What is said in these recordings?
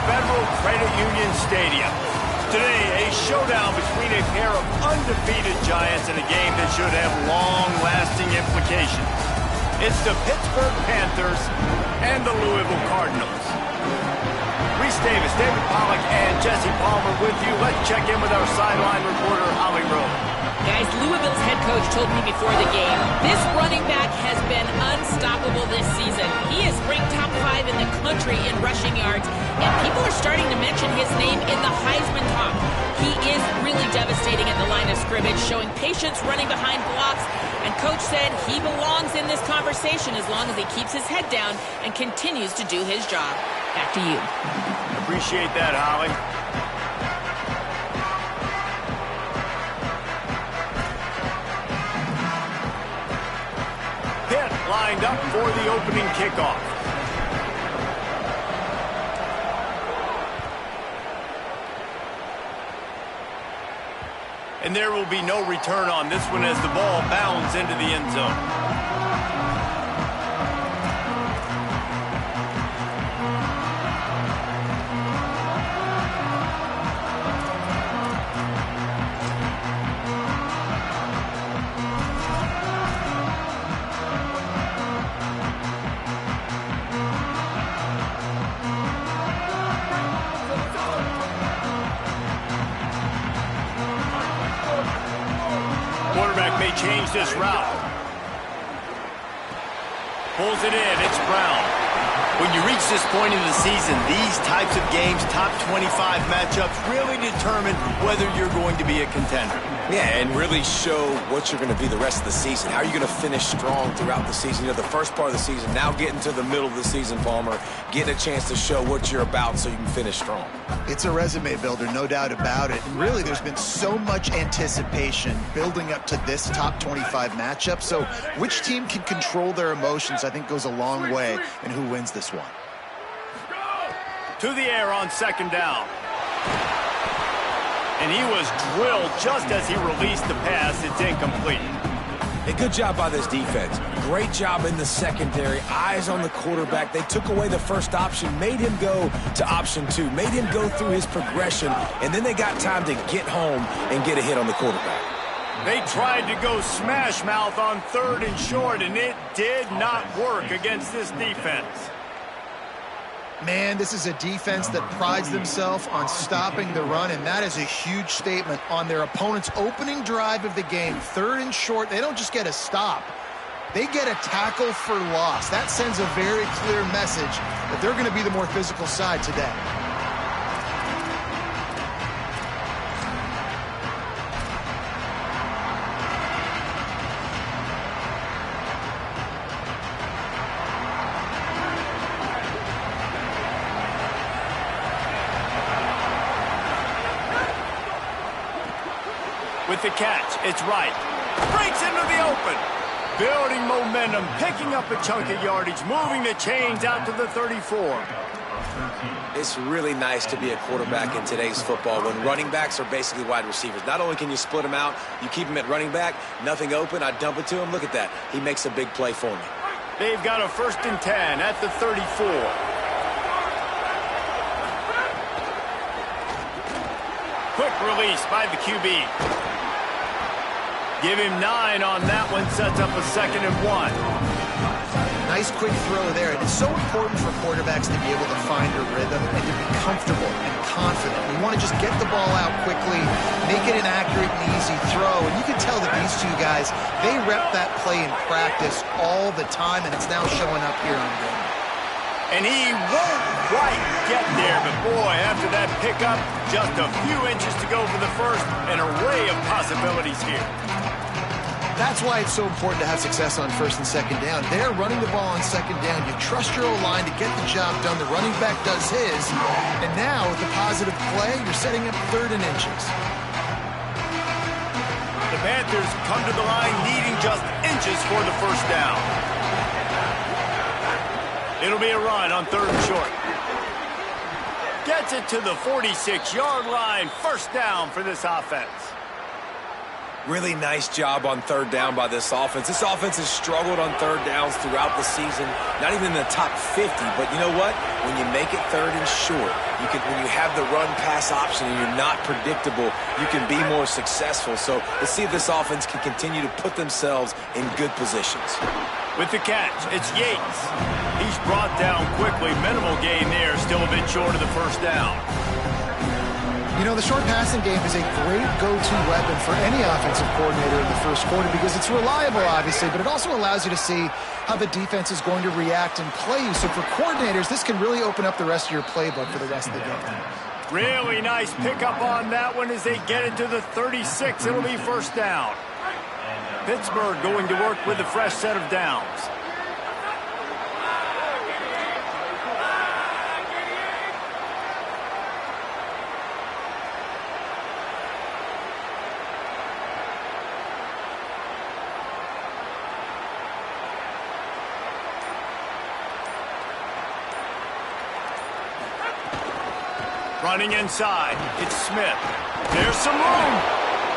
Federal Credit Union Stadium. Today, a showdown between a pair of undefeated giants in a game that should have long-lasting implications. It's the Pittsburgh Panthers and the Louisville Cardinals. Reese Davis, David Pollack, and Jesse Palmer with you. Let's check in with our sideline reporter, Holly Rowe. Guys, Louisville's head coach told me before the game, this running back has been unstoppable this season. He is ranked top 5 in the country in rushing yards, and people are starting to mention his name in the Heisman talk. He is really devastating at the line of scrimmage, showing patience running behind blocks, and coach said he belongs in this conversation as long as he keeps his head down and continues to do his job. Back to you. Appreciate that, Holly. Pitt lined up for the opening kickoff. And there will be no return on this one as the ball bounds into the end zone. Quarterback may change this route. Pulls it in. It's Brown. When you reach this point in the season, these types of games, top 25 matchups, really determine whether you're going to be a contender. Yeah, and really show what you're going to be the rest of the season. How are you going to finish strong throughout the season? You know, the first part of the season, now getting to the middle of the season, Palmer, getting a chance to show what you're about so you can finish strong. It's a resume builder, no doubt about it. And really, there's been so much anticipation building up to this top 25 matchup. So which team can control their emotions, I think, goes a long way in who wins this one. To the air on second down. And he was drilled just as he released the pass. It's incomplete. A good job by this defense. Great job in the secondary. Eyes on the quarterback. They took away the first option, made him go to option 2, made him go through his progression, and then they got time to get home and get a hit on the quarterback. They tried to go smash mouth on 3rd and short, and it did not work against this defense. Man, this is a defense that prides themselves on stopping the run, and that is a huge statement on their opponent's opening drive of the game. 3rd and short, they don't just get a stop. They get a tackle for loss. That sends a very clear message that they're going to be the more physical side today. With the catch, it's right. Breaks into the open. Building momentum, picking up a chunk of yardage, moving the chains out to the 34. It's really nice to be a quarterback in today's football when running backs are basically wide receivers. Not only can you split them out, you keep them at running back, nothing open, I dump it to him. Look at that. He makes a big play for me. They've got a 1st and 10 at the 34. Quick release by the QB. Give him 9 on that one, sets up a 2nd and 1. Nice quick throw there. And it's so important for quarterbacks to be able to find a rhythm and to be comfortable and confident. We want to just get the ball out quickly, make it an accurate and easy throw. And you can tell that these two guys, they rep that play in practice all the time, and it's now showing up here on game. And he won't quite get there, but boy, after that pickup, just a few inches to go for the first, an array of possibilities here. That's why it's so important to have success on 1st and 2nd down. They're running the ball on 2nd down. You trust your O-line to get the job done. The running back does his. And now, with the positive play, you're setting up 3rd and inches. The Panthers come to the line needing just inches for the first down. It'll be a run on 3rd and short. Gets it to the 46-yard line. 1st down for this offense. Really nice job on third down by this offense. This offense has struggled on third downs throughout the season. Not even in the top 50, but you know what? When you make it third and short, when you have the run-pass option and you're not predictable, you can be more successful. So let's see if this offense can continue to put themselves in good positions. With the catch, it's Yates. He's brought down quickly. Minimal gain there, still a bit short of the first down. You know, the short passing game is a great go-to weapon for any offensive coordinator in the first quarter because it's reliable, obviously, but it also allows you to see how the defense is going to react and play you. So for coordinators, this can really open up the rest of your playbook for the rest of the game. Really nice pickup on that one as they get it to the 36. It'll be first down. Pittsburgh going to work with a fresh set of downs. Running inside, it's Smith. There's some room.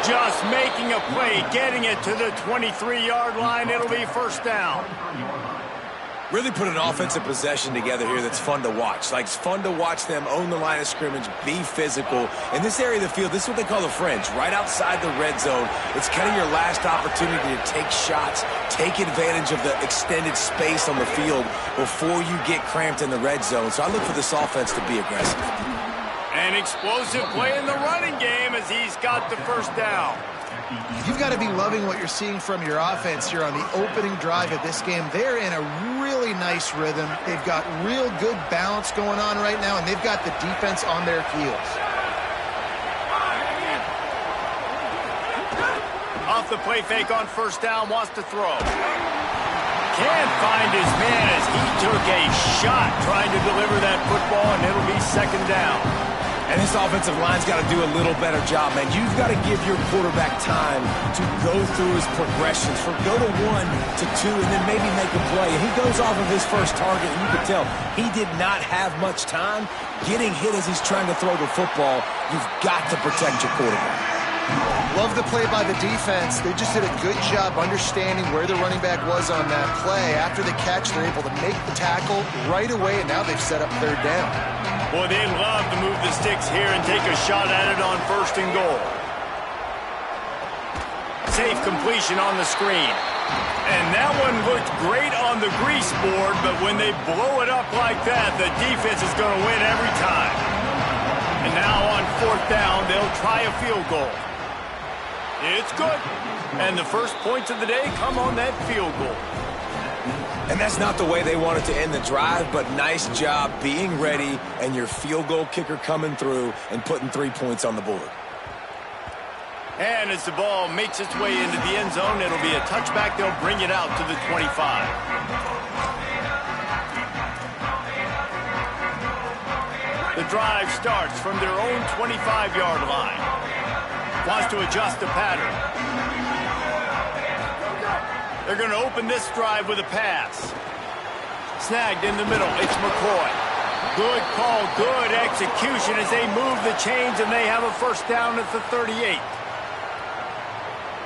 Just making a play, getting it to the 23-yard line. It'll be first down. Really put an offensive possession together here that's fun to watch. Like, it's fun to watch them own the line of scrimmage, be physical. In this area of the field, this is what they call the fringe, right outside the red zone. It's kind of your last opportunity to take shots, take advantage of the extended space on the field before you get cramped in the red zone. So I look for this offense to be aggressive. An explosive play in the running game as he's got the first down. You've got to be loving what you're seeing from your offense here on the opening drive of this game. They're in a really nice rhythm. They've got real good balance going on right now, and they've got the defense on their heels. Off the play fake on first down, wants to throw. Can't find his man as he took a shot trying to deliver that football, and it'll be second down. And this offensive line's got to do a little better job, man. You've got to give your quarterback time to go through his progressions. Go to 1 to 2 and then maybe make a play. And he goes off of his first target, and you can tell he did not have much time getting hit as he's trying to throw the football. You've got to protect your quarterback. Love the play by the defense. They just did a good job understanding where the running back was on that play. After the catch, they're able to make the tackle right away, and now they've set up third down. Boy, they love to move the sticks here and take a shot at it on first and goal. Safe completion on the screen. And that one looked great on the grease board, but when they blow it up like that, the defense is going to win every time. And now on fourth down, they'll try a field goal. It's good. And the first points of the day come on that field goal. And that's not the way they wanted to end the drive, but nice job being ready and your field goal kicker coming through and putting 3 points on the board. And as the ball makes its way into the end zone, it'll be a touchback. They'll bring it out to the 25. The drive starts from their own 25-yard line. Wants to adjust the pattern. They're going to open this drive with a pass. Snagged in the middle. It's McCoy. Good call, good execution as they move the chains, and they have a first down at the 38.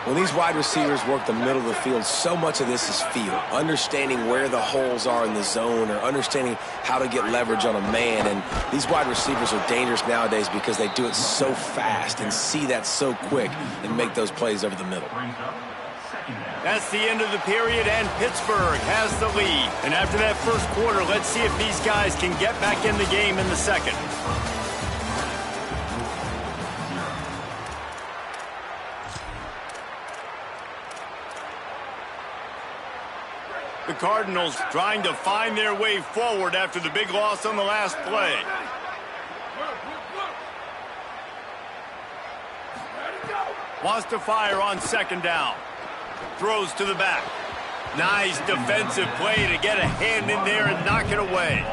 When these wide receivers work the middle of the field, so much of this is feel. Understanding where the holes are in the zone or understanding how to get leverage on a man. And these wide receivers are dangerous nowadays because they do it so fast and see that so quick and make those plays over the middle. That's the end of the period, and Pittsburgh has the lead. And after that first quarter, let's see if these guys can get back in the game in the second. The Cardinals trying to find their way forward after the big loss on the last play. Wants to fire on second down. Throws to the back. Nice defensive play to get a hand in there and knock it away.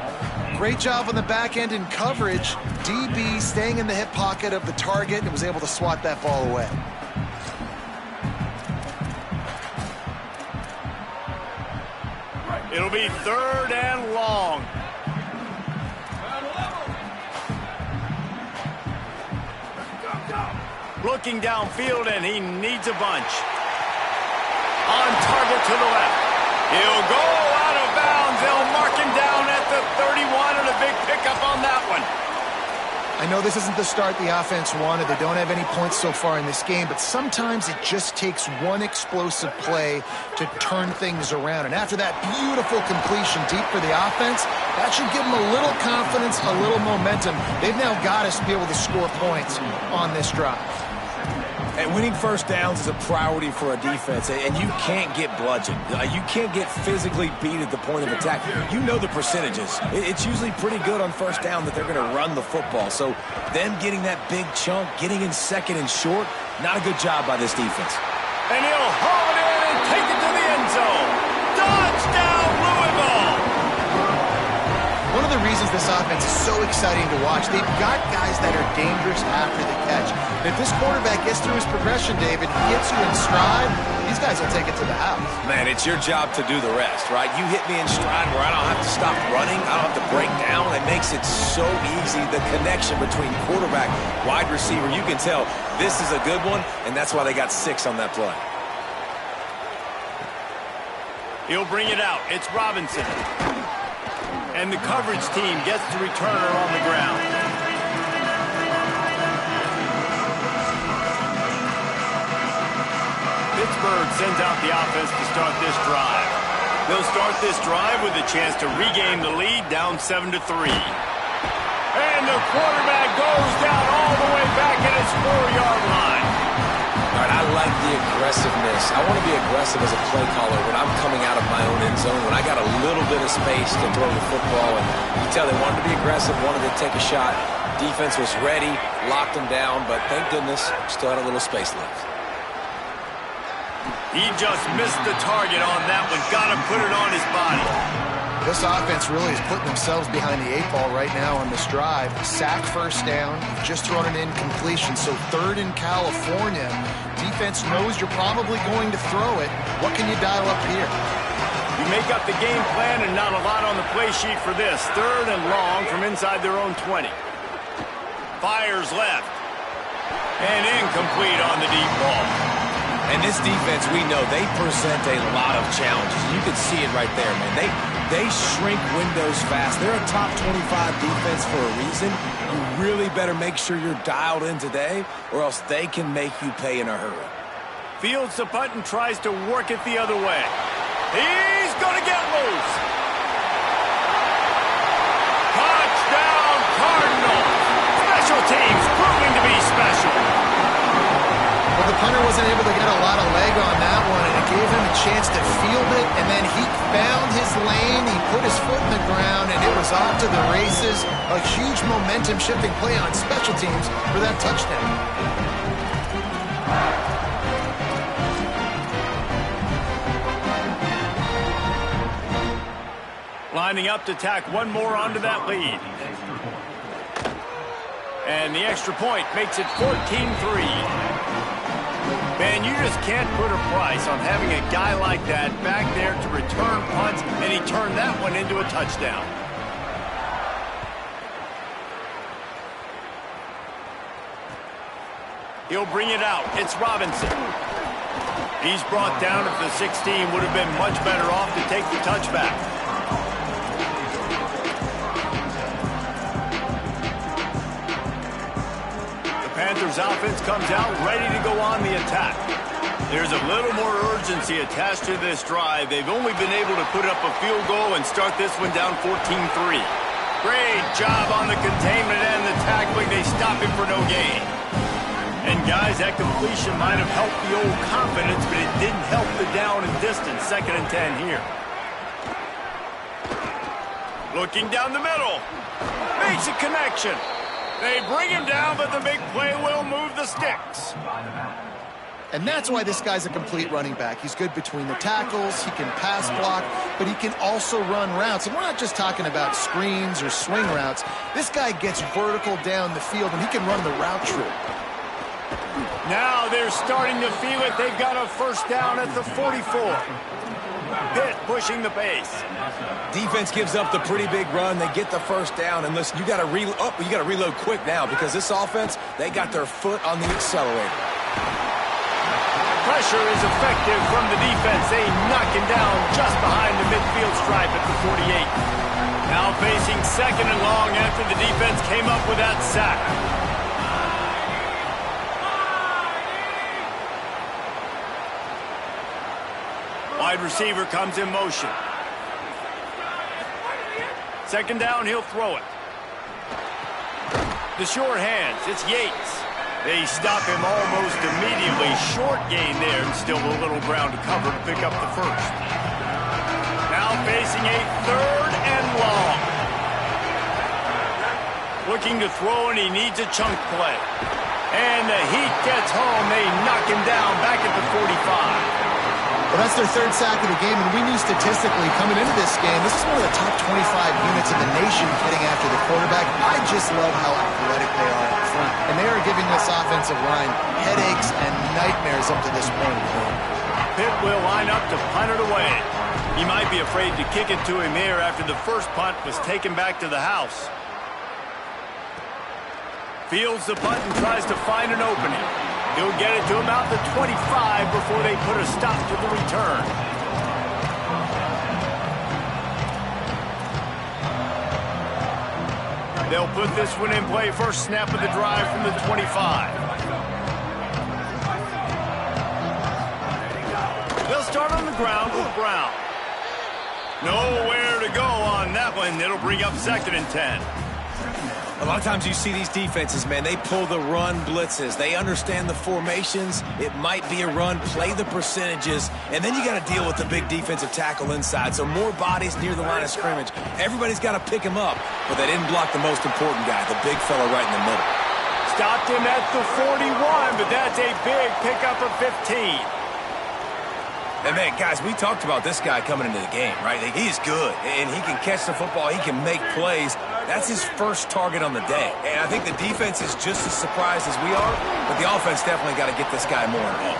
Great job on the back end in coverage. DB staying in the hip pocket of the target and was able to swat that ball away. It'll be third and long. looking downfield, and he needs a bunch. On target to the left. He'll go out of bounds. They'll mark him down at the 31, and a big pickup on that one. I know this isn't the start the offense wanted. They don't have any points so far in this game, but sometimes it just takes one explosive play to turn things around. And after that beautiful completion deep for the offense, that should give them a little confidence, a little momentum. They've now got us to be able to score points on this drive. And winning first downs is a priority for a defense, and you can't get bludgeoned. You can't get physically beat at the point of attack. You know the percentages. It's usually pretty good on first down that they're going to run the football. So them getting that big chunk, getting in second and short, not a good job by this defense. And he'll haul it in and take it to the end zone. Touchdown, Louisville! One of the reasons this offense is so exciting to watch, they've got guys that are dangerous after the catch. And if this quarterback gets through his progression, David, gets you in stride, these guys will take it to the house. Man, it's your job to do the rest, right? You hit me in stride where I don't have to stop running. I don't have to break down. It makes it so easy. The connection between quarterback, wide receiver, you can tell this is a good one, and that's why they got 6 on that play. He'll bring it out. It's Robinson. And the coverage team gets the returner on the ground. Pittsburgh sends out the offense to start this drive. They'll start this drive with a chance to regain the lead, down 7-3. And the quarterback goes down all the way back at his 4-yard line. All right, I like the aggressiveness. I want to be aggressive as a play caller when I'm coming out of my own end zone, when I got a little bit of space to throw the football. And you can tell they wanted to be aggressive, wanted to take a shot. Defense was ready, locked them down, but thank goodness, still had a little space left. He just missed the target on that one. Got to put it on his body. This offense really is putting themselves behind the 8 ball right now on this drive. Sack first down, just thrown an incompletion. So 3rd in California. Defense knows you're probably going to throw it. What can you dial up here? You make up the game plan and not a lot on the play sheet for this. 3rd and long from inside their own 20. Fires left. And incomplete on the deep ball. And this defense, we know, they present a lot of challenges. You can see it right there, man. They shrink windows fast. They're a top 25 defense for a reason. You really better make sure you're dialed in today, or else they can make you pay in a hurry. Fields the punt and tries to work it the other way. He's going to get loose. Touchdown, Cardinals. Special teams proving to be special. Well, the punter wasn't able to get a lot of leg on that one, and it gave him a chance to field it, and then he found his lane, he put his foot in the ground, and it was off to the races. A huge momentum-shifting play on special teams for that touchdown. Lining up to tack one more onto that lead. And the extra point makes it 14-3. Man, you just can't put a price on having a guy like that back there to return punts, and he turned that one into a touchdown. He'll bring it out. It's Robinson. He's brought down at the 16. Would have been much better off to take the touchback. Panthers offense comes out ready to go on the attack. There's a little more urgency attached to this drive. They've only been able to put up a field goal and start this one down 14-3. Great job on the containment and the tackling. They stop him for no gain. And guys, that completion might have helped the old confidence, but it didn't help the down and distance. 2nd and 10 here. Looking down the middle. Makes a connection. They bring him down, but the big play will move the sticks. And that's why this guy's a complete running back. He's good between the tackles, he can pass block, but he can also run routes. And we're not just talking about screens or swing routes. This guy gets vertical down the field, and he can run the route tree. Now they're starting to feel it. They've got a first down at the 44. Pitt pushing the pace. Defense gives up the pretty big run. They get the first down. And listen, you got to reload quick now because this offense, they got their foot on the accelerator. Pressure is effective from the defense. They knock him down just behind the midfield stripe at the 48. Now facing second and long after the defense came up with that sack. Wide receiver comes in motion. Second down, he'll throw it. The short hands, it's Yates. They stop him almost immediately. Short gain there and still a little ground to cover to pick up the first. Now facing a third and long. Looking to throw, and he needs a chunk play. And the heat gets home. They knock him down back at the 45. Well, that's their third sack of the game, and we knew statistically coming into this game, this is one of the top 25 units in the nation getting after the quarterback. I just love how athletic they are up front, and they are giving this offensive line headaches and nightmares up to this point. Pitt will line up to punt it away. He might be afraid to kick it to him here after the first punt was taken back to the house. Fields the punt and tries to find an opening. He'll get it to about the 25 before they put a stop to the return. They'll put this one in play. First snap of the drive from the 25. They'll start on the ground with Brown. Nowhere to go on that one. It'll bring up second and 10. A lot of times you see these defenses, man, they pull the run blitzes. They understand the formations. It might be a run, play the percentages, and then you got to deal with the big defensive tackle inside. So more bodies near the line of scrimmage. Everybody's got to pick him up, but they didn't block the most important guy, the big fella right in the middle. Stopped him at the 41, but that's a big pickup of 15. And, man, guys, we talked about this guy coming into the game, right? He's good, and he can catch the football. He can make plays. That's his first target on the day. And I think the defense is just as surprised as we are, but the offense definitely got to get this guy more involved.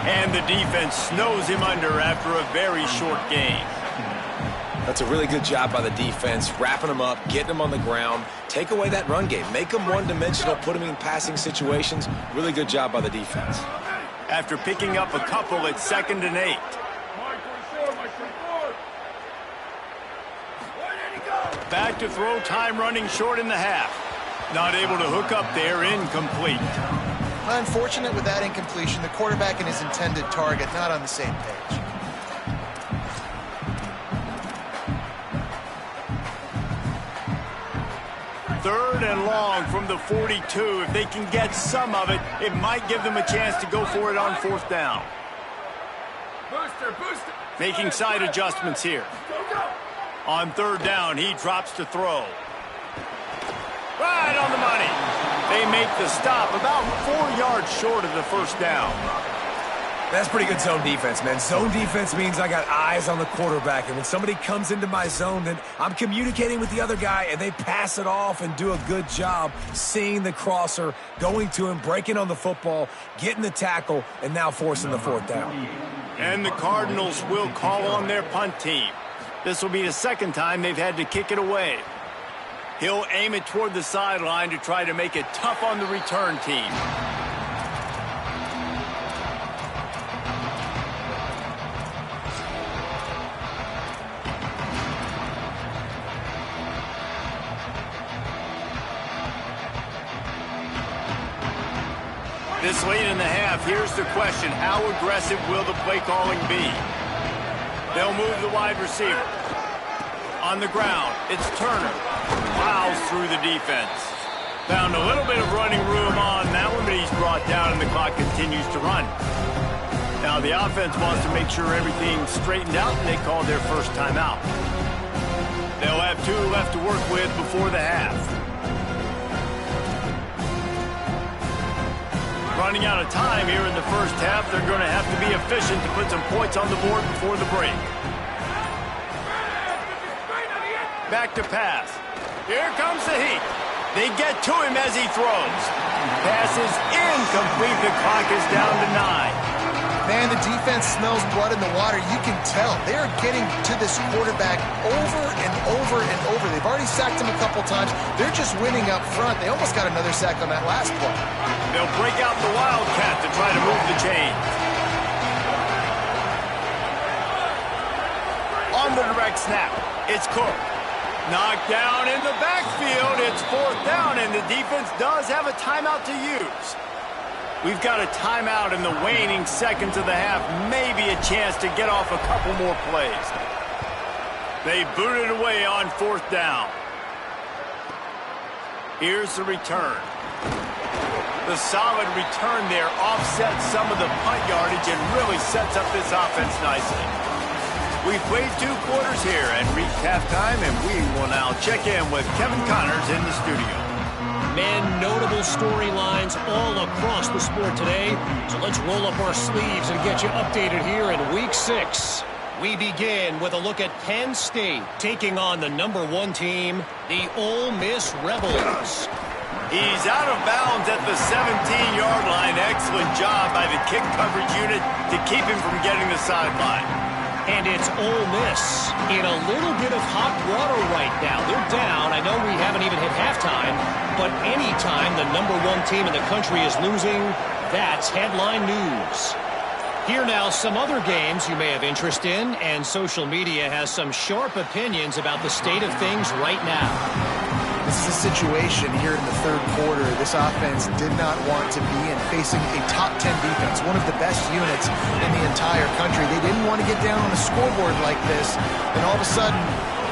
And the defense snows him under after a very short gain. That's a really good job by the defense, wrapping him up, getting him on the ground, take away that run game, make him one-dimensional, put him in passing situations. Really good job by the defense. After picking up a couple at 2nd and 8. Back to throw, time running short in the half. Not able to hook up there, incomplete. Unfortunate with that incompletion. The quarterback and his intended target not on the same page. Third and long from the 42. If they can get some of it, it might give them a chance to go for it on 4th down. Booster. Making side adjustments here. On 3rd down, he drops to throw. Right on the money. They make the stop about 4 yards short of the first down. That's pretty good zone defense, man. Zone defense means I got eyes on the quarterback, and when somebody comes into my zone, then I'm communicating with the other guy, and they pass it off and do a good job seeing the crosser, going to him, breaking on the football, getting the tackle, and now forcing the 4th down. And the Cardinals will call on their punt team. This will be the 2nd time they've had to kick it away. He'll aim it toward the sideline to try to make it tough on the return team. This late in the half, here's the question. How aggressive will the play calling be? They'll move the wide receiver. On the ground, it's Turner. Plows through the defense. Found a little bit of running room on that one, but he's brought down and the clock continues to run. Now the offense wants to make sure everything's straightened out, and they call their first timeout. They'll have 2 left to work with before the half. Running out of time here in the first half. They're going to have to be efficient to put some points on the board before the break. Back to pass. Here comes the heat. They get to him as he throws. Pass is incomplete. The clock is down to 9. Man, the defense smells blood in the water. You can tell. They are getting to this quarterback over and over and over. They've already sacked him a couple times. They're just winning up front. They almost got another sack on that last play. They'll break out the Wildcat to try to move the chains. On the direct snap, it's Cook. Knocked down in the backfield. It's 4th down, and the defense does have a timeout to use. We've got a timeout in the waning seconds of the half. Maybe a chance to get off a couple more plays. They boot it away on 4th down. Here's the return. The solid return there offsets some of the punt yardage and really sets up this offense nicely. We've played 2 quarters here and reached halftime, and we will now check in with Kevin Connors in the studio. Man, notable storylines all across the sport today. So let's roll up our sleeves and get you updated here in Week 6. We begin with a look at Penn State taking on the #1 team, the Ole Miss Rebels. He's out of bounds at the 17-yard line. Excellent job by the kick coverage unit to keep him from getting the sideline. And it's Ole Miss in a little bit of hot water right now. They're down. I know we haven't even hit halftime, but anytime the #1 team in the country is losing, that's headline news. Here now, some other games you may have interest in, and social media has some sharp opinions about the state of things right now. This is a situation here in the 3rd quarter this offense did not want to be in, facing a top 10 defense, one of the best units in the entire country. They didn't want to get down on the scoreboard like this, and all of a sudden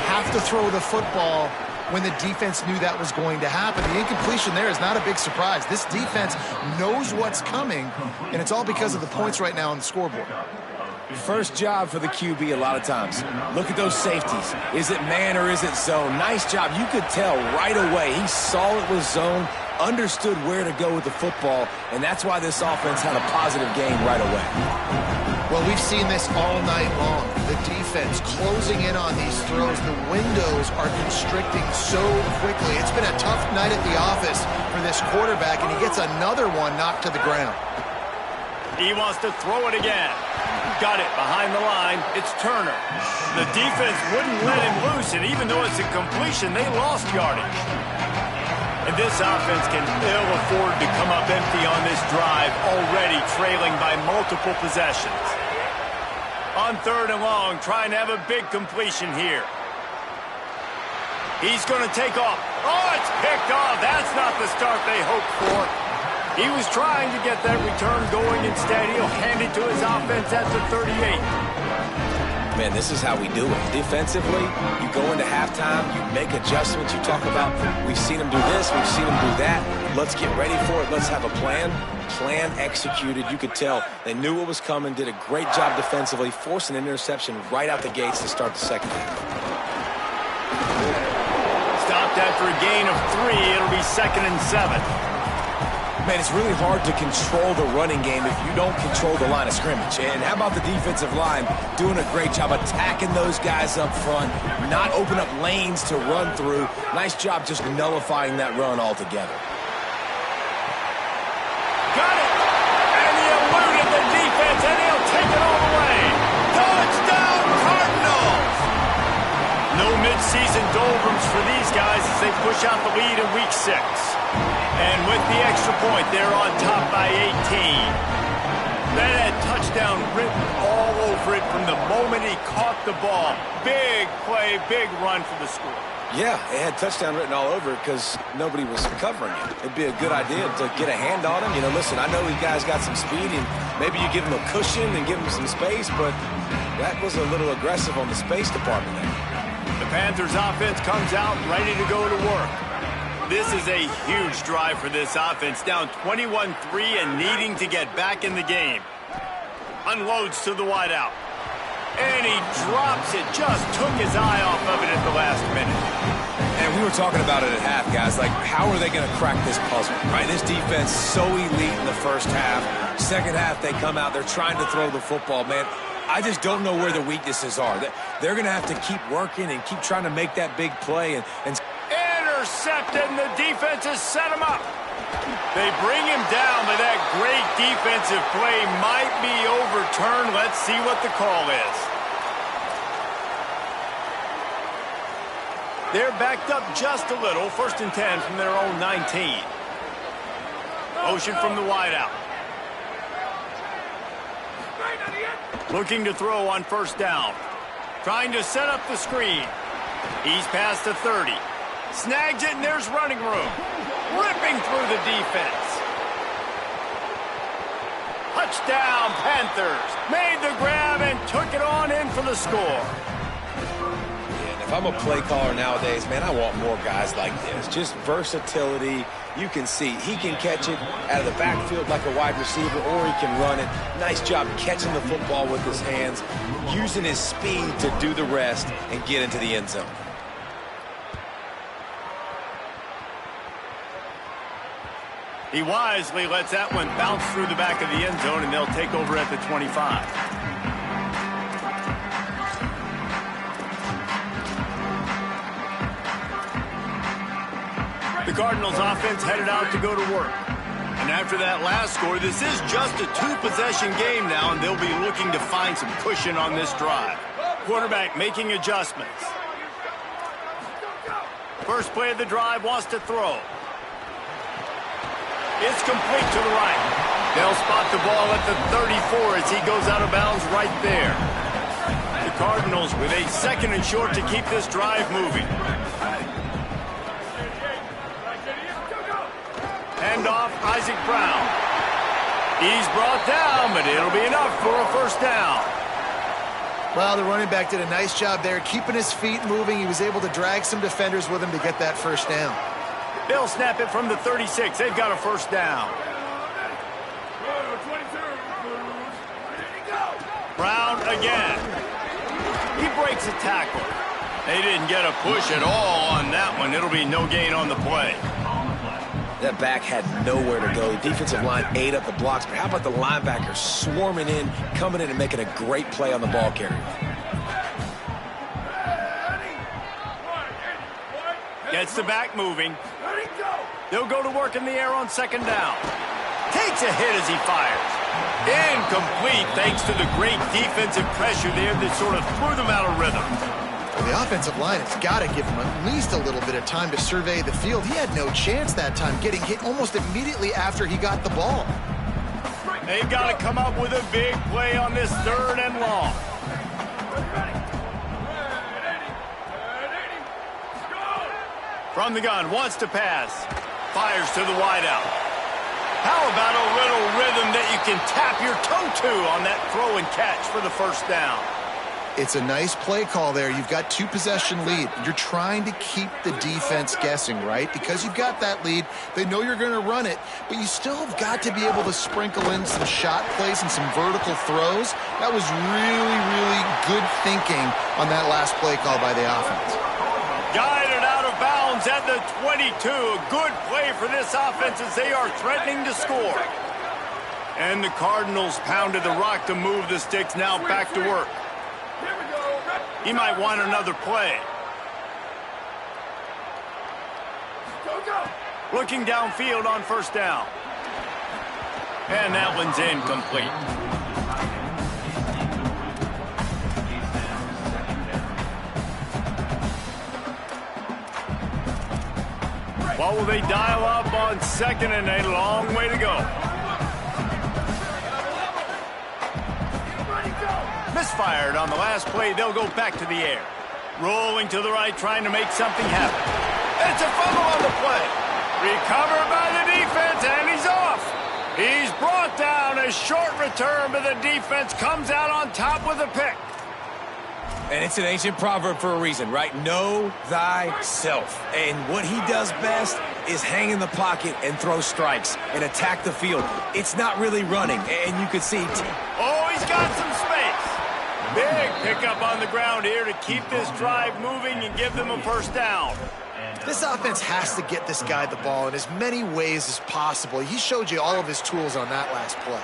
have to throw the football when the defense knew that was going to happen. The incompletion there is not a big surprise. This defense knows what's coming, and it's all because of the points right now on the scoreboard. First job for the QB a lot of times. Look at those safeties. Is it man or is it zone? Nice job. You could tell right away. He saw it was zone, understood where to go with the football, and that's why this offense had a positive game right away. Well, we've seen this all night long. The defense closing in on these throws. The windows are constricting so quickly. It's been a tough night at the office for this quarterback, and he gets another one knocked to the ground. He wants to throw it again. Got it behind the line. It's Turner. The defense wouldn't let him loose, and even though it's a completion, they lost yardage. And this offense can ill afford to come up empty on this drive, already trailing by multiple possessions. On 3rd and long, trying to have a big completion here. He's going to take off. Oh, it's picked off. That's not the start they hoped for. He was trying to get that return going. Instead, he'll hand it to his offense at the 38. Man, this is how we do it. Defensively, you go into halftime, you make adjustments. You talk about, we've seen them do this, we've seen them do that. Let's get ready for it. Let's have a plan. Plan executed. You could tell they knew what was coming, did a great job defensively, forced an interception right out the gates to start the second half. Stopped after a gain of 3. It'll be 2nd and 7. Man, it's really hard to control the running game if you don't control the line of scrimmage. And how about the defensive line doing a great job attacking those guys up front, not open up lanes to run through. Nice job just nullifying that run altogether. Got it! And he eluded the defense, and he'll take it all the way. Touchdown, Cardinals! No midseason doldrums for these guys as they push out the lead in Week 6. And with the extra point, they're on top by 18. That had touchdown written all over it from the moment he caught the ball. Big play, big run for the score. Yeah, it had touchdown written all over it because nobody was covering it. It'd be a good idea to get a hand on him. You know, listen, I know these guys got some speed, and maybe you give him a cushion and give him some space, but that was a little aggressive on the space department there. The Panthers offense comes out ready to go to work. This is a huge drive for this offense, down 21-3 and needing to get back in the game. Unloads to the wideout. And he drops it, just took his eye off of it at the last minute. And we were talking about it at half, guys. Like, how are they going to crack this puzzle, right? This defense so elite in the first half. Second half, they come out, they're trying to throw the football, man. I just don't know where the weaknesses are. They're going to have to keep working and keep trying to make that big play. And intercepted, and the defense has set him up. They bring him down, but that great defensive play might be overturned. Let's see what the call is. They're backed up just a little. 1st and 10 from their own 19. Motion from the wideout. Looking to throw on 1st down. Trying to set up the screen. He's past the 30. Snags it, and there's running room. Ripping through the defense. Touchdown, Panthers. Made the grab and took it on in for the score. If I'm a play caller nowadays, man, I want more guys like this. Just versatility. You can see he can catch it out of the backfield like a wide receiver, or he can run it. Nice job catching the football with his hands, using his speed to do the rest and get into the end zone. He wisely lets that one bounce through the back of the end zone, and they'll take over at the 25. The Cardinals offense headed out to go to work. And after that last score, this is just a 2-possession game now, and they'll be looking to find some cushion on this drive. Quarterback making adjustments. First play of the drive, wants to throw. It's complete to the right. They'll spot the ball at the 34 as he goes out of bounds right there. The Cardinals with a 2nd and short to keep this drive moving. Hand off, Isaac Brown. He's brought down, but it'll be enough for a 1st down. Well, the running back did a nice job there, keeping his feet moving. He was able to drag some defenders with him to get that 1st down. They'll snap it from the 36. They've got a 1st down. Brown again. He breaks a tackle. They didn't get a push at all on that one. It'll be no gain on the play. That back had nowhere to go. The defensive line ate up the blocks, but how about the linebackers swarming in, coming in and making a great play on the ball carrier? Gets the back moving. They'll go to work in the air on 2nd down. Takes a hit as he fires. Incomplete thanks to the great defensive pressure there that sort of threw them out of rhythm. Well, the offensive line has got to give him at least a little bit of time to survey the field. He had no chance that time, getting hit almost immediately after he got the ball. They've got to come up with a big play on this 3rd and long. From the gun, wants to pass. Fires to the wideout. How about a little rhythm that you can tap your toe to on that throw and catch for the 1st down? It's a nice play call there. You've got 2-possession lead. You're trying to keep the defense guessing, right? Because you've got that lead, they know you're going to run it, but you still have got to be able to sprinkle in some shot plays and some vertical throws. That was really, really good thinking on that last play call by the offense. Guided out of bounds at the 22. A good play for this offense as they are threatening to score. And the Cardinals pounded the rock to move the sticks. Now back to work. He might want another play. Looking downfield on 1st down. And that one's incomplete. What will they dial up on 2nd and a long way to go? Misfired on the last play. They'll go back to the air. Rolling to the right, trying to make something happen. It's a fumble on the play. Recovered by the defense, and he's off. He's brought down. A short return, but the defense comes out on top with a pick. And it's an ancient proverb for a reason, right? Know thyself. And what he does best is hang in the pocket and throw strikes and attack the field. It's not really running, and you can see... Oh, he's got some space. Big pickup on the ground here to keep this drive moving and give them a 1st down. This offense has to get this guy the ball in as many ways as possible. He showed you all of his tools on that last play.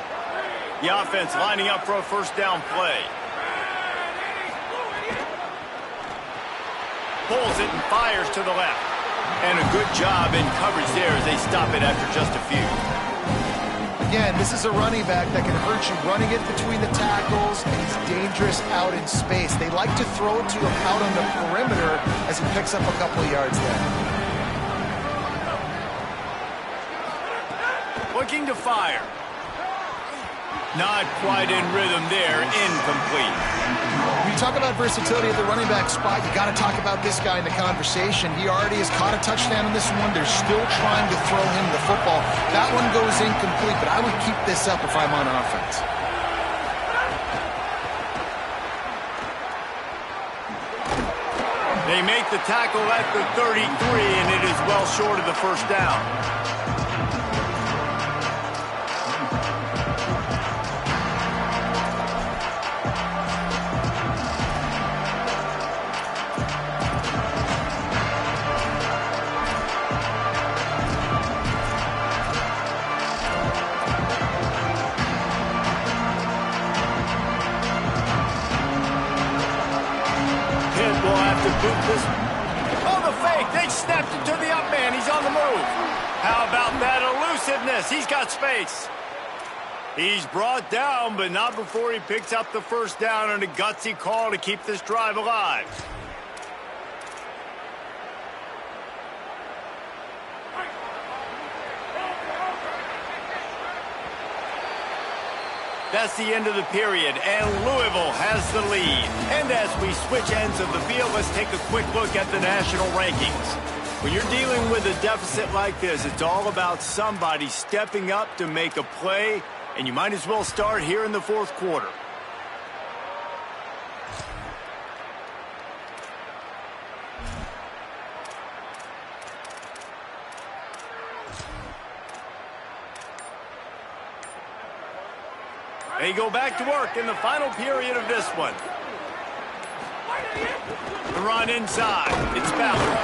The offense lining up for a 1st down play. Pulls it and fires to the left. And a good job in coverage there as they stop it after just a few. Again, this is a running back that can hurt you running it between the tackles, and he's dangerous out in space. They like to throw it to him out on the perimeter as he picks up a couple of yards there. Looking to fire. Not quite in rhythm there, incomplete. When you talk about versatility at the running back spot, you got to talk about this guy in the conversation. He already has caught a touchdown in this one. They're still trying to throw him the football. That one goes incomplete, but I would keep this up if I'm on offense. They make the tackle at the 33, and it is well short of the first down. Oh, the fake. They snapped it to the up man. He's on the move. How about that elusiveness? He's got space. He's brought down, but not before he picks up the first down and a gutsy call to keep this drive alive. That's the end of the period, and Louisville has the lead. And as we switch ends of the field, let's take a quick look at the national rankings. When you're dealing with a deficit like this, it's all about somebody stepping up to make a play, and you might as well start here in the fourth quarter. They go back to work in the final period of this one. The run inside. It's Ballard.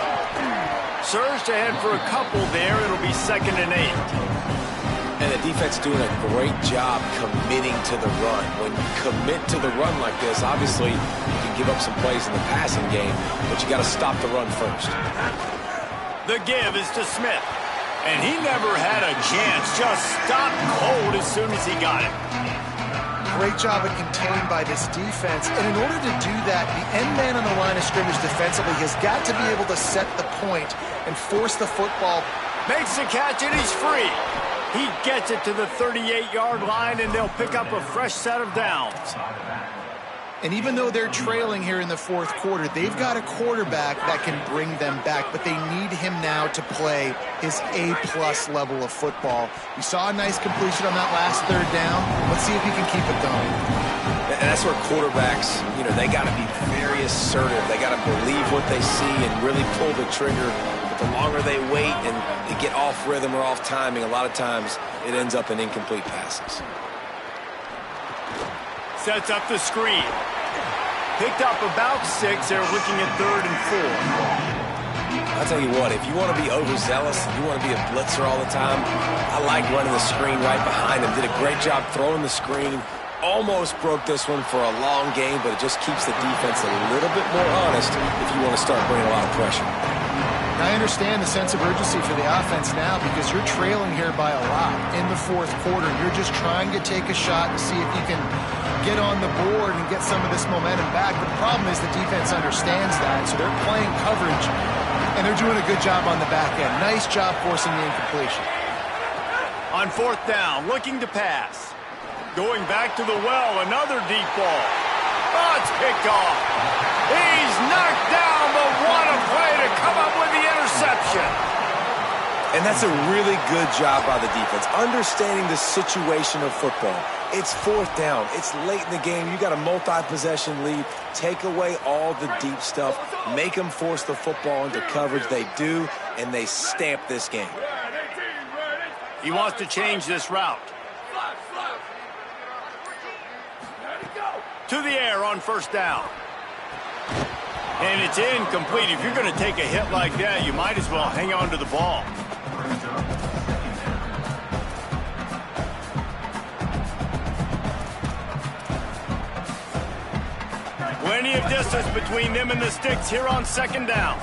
Surged ahead for a couple there. It'll be 2nd and 8. And the defense doing a great job committing to the run. When you commit to the run like this, obviously you can give up some plays in the passing game, but you got to stop the run first. The give is to Smith. And he never had a chance. Just stopped cold as soon as he got it. Great job of contained by this defense. And in order to do that, the end man on the line of scrimmage defensively has got to be able to set the point and force the football. Makes the catch and he's free. He gets it to the 38-yard line and they'll pick up a fresh set of downs. And even though they're trailing here in the fourth quarter, they've got a quarterback that can bring them back, but they need him now to play his A-plus level of football. We saw a nice completion on that last third down. Let's see if he can keep it going. And that's where quarterbacks, they got to be very assertive. They got to believe what they see and really pull the trigger. But the longer they wait and they get off rhythm or off timing, a lot of times it ends up in incomplete passes. Sets up the screen. Picked up about 6. They're looking at 3rd and 4. I'll tell you what, if you want to be overzealous, if you want to be a blitzer all the time, I like running the screen right behind him. Did a great job throwing the screen. Almost broke this one for a long game, but it just keeps the defense a little bit more honest if you want to start bringing a lot of pressure. I understand the sense of urgency for the offense now because you're trailing here by a lot in the fourth quarter. You're just trying to take a shot to see if you can get on the board and get some of this momentum back. But the problem is the defense understands that, so they're playing coverage, and they're doing a good job on the back end. Nice job forcing the incompletion. On 4th down, looking to pass. Going back to the well, another deep ball. Oh, it's picked off. He's knocked down, but what a play to come up with the interception. And that's a really good job by the defense, understanding the situation of football. It's 4th down. It's late in the game. You got a multi-possession lead. Take away all the deep stuff. Make them force the football into coverage. They do, and they stamp this game. He wants to change this route. To the air on 1st down. And it's incomplete. If you're going to take a hit like that, you might as well hang on to the ball. Plenty of distance between them and the sticks here on 2nd down.